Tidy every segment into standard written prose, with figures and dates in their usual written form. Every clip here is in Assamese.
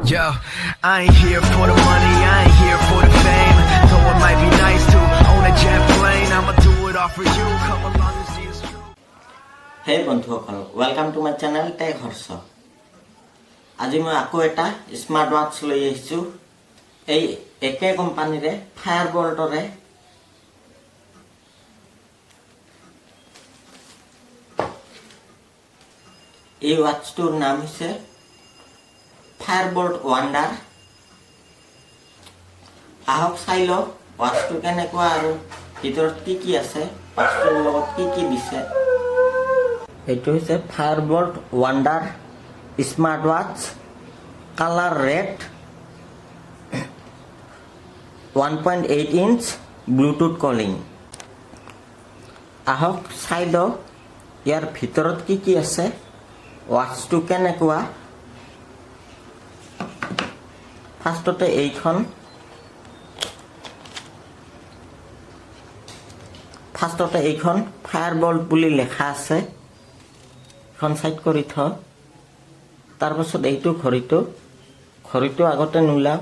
Yo, I ain't here for the money, I ain't here for the fame. Though it might be nice to own a jet plane, I'ma do it all for you. Come along and see it's true. Hey বন্ধুসকল, welcome to my channel Tech Harsh. আজি মই আকৌ এটা স্মাৰ্ট ৱাচ লৈ আহিছোঁ। এই একে কোম্পানীৰে ফায়াৰবল্টৰে এই ৱাচটোৰ নাম হৈছে ফায়াৰবল্ট ৱাণ্ডাৰ। আহক চাই লওঁ ৱাচটো কেনেকুৱা আৰু ভিতৰত কি কি আছে, ৱাচটোৰ লগত কি কি দিছে। এইটো হৈছে Fire Boltt Wonder smart watch, colour red, 1.8 inch, Bluetooth calling. আহক চাই লওঁ ইয়াৰ ভিতৰত কি কি আছে, ৱাচটো কেনেকুৱা। ফাৰ্ষ্টতে এইখন ফায়াৰবল্ট বুলি লেখা আছে, এখন সাইড কৰি থ। তাৰপাছত এইটো ঘড়ীটো আগতে নোলাও,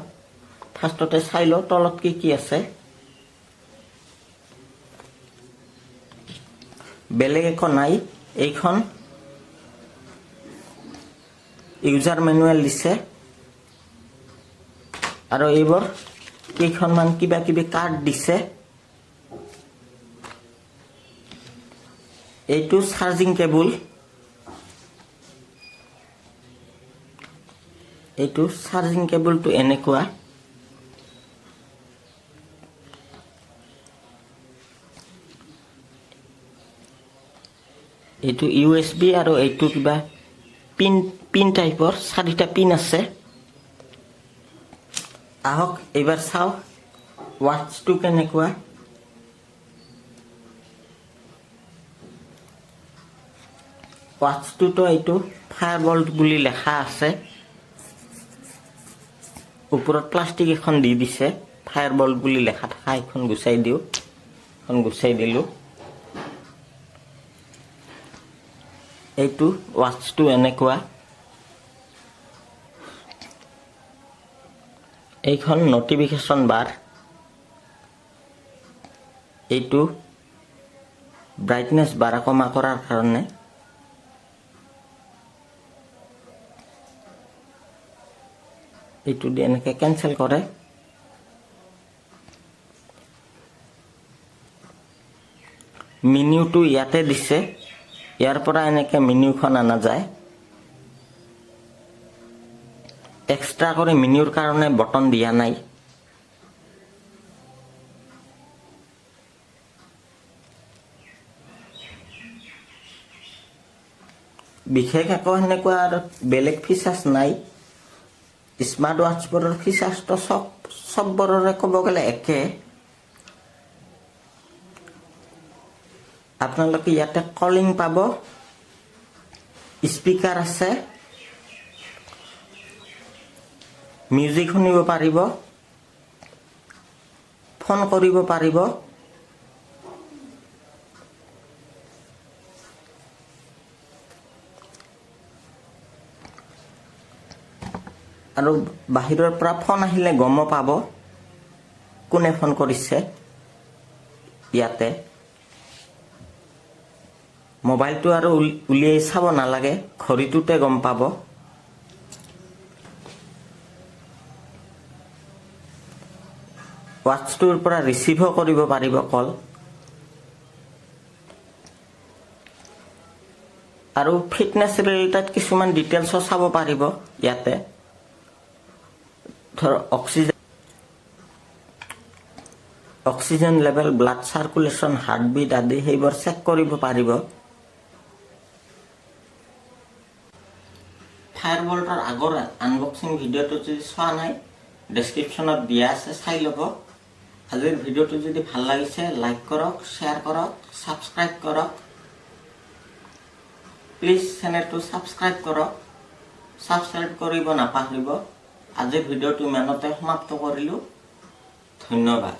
ফাৰ্ষ্টতে চাই লওঁ তলত কি কি আছে। বেলেগ একো নাই, এইখন ইউজাৰ মেনুৱেল দিছে আৰু এইবোৰ কেইখনমান কিবা কিবি কাৰ্ড দিছে। এইটো চাৰ্জিং কেবল, এইটো চাৰ্জিং কেবলটো এনেকুৱা। এইটো USB আৰু এইটো কিবা পিন টাইপৰ, 4টা পিন আছে। আহক এইবাৰ চাওঁ ৱাচটো কেনেকুৱা। ৱাচটোতো এইটো ফায়াৰবল্ট বুলি লেখা আছে, ওপৰত প্লাষ্টিক এখন দি দিছে, ফায়াৰবল্ট বুলি লেখা থকা এখন গুচাই দিওঁ, এখন গুচাই দিলোঁ। এইটো ৱাচটো এনেকুৱা। এইখন নটিফিকেশ্যন বাৰ, এইটো ব্ৰাইটনেছ বাৰা কমা কৰাৰ কাৰণে। এইটো দি এনেকৈ কেঞ্চেল কৰে। মেনুটো ইয়াতে দিছে, ইয়াৰ পৰা এনেকৈ মেনুখন অনা যায়। এক্সট্ৰা কৰি মেনুৰ কাৰণে বটন দিয়া নাই। বিশেষ একো সেনেকুৱা আৰু বেলেগ ফিচাৰ্ছ নাই। স্মাৰ্ট ৱাচবোৰৰ ফিচাৰ্ছটো চববোৰৰে ক'ব গ'লে একে। আপোনালোকে ইয়াতে কলিং পাব, স্পীকাৰ আছে, মিউজিক শুনিব পাৰিব, ফোন কৰিব পাৰিব। আৰু বাহিৰৰ পৰা ফোন আহিলে গম পাব কোনে ফোন কৰিছে। ইয়াতে মোবাইলটো আৰু উলিয়াই চাব নালাগে, ঘড়ীটোতে গম পাব। ৱাচটোৰ পৰা ৰিচিভো কৰিব পাৰিব কল। আৰু ফিটনেছ ৰিলেটেড কিছুমান ডিটেইলছো চাব পাৰিব ইয়াতে। ধৰ oxygen level, blood circulation, heartbeat আদি সেইবোৰ চেক কৰিব পাৰিব। ফায়াৰবল্টৰ আগৰ আনবক্সিং ভিডিঅ'টো যদি চোৱা নাই, ডেছক্ৰিপশ্যনত দিয়া আছে, চাই ল'ব। আজিৰ ভিডিঅ'টো যদি ভাল লাগিছে লাইক কৰক, শ্বেয়াৰ কৰক, ছাবস্ক্ৰাইব কৰক। প্লিজ চেনেলটো ছাবস্ক্ৰাইব কৰক, ছাবস্ক্ৰাইব কৰিব নাপাহৰিব। আজিৰ ভিডিঅ'টো ইমানতে সমাপ্ত কৰিলোঁ। ধন্যবাদ।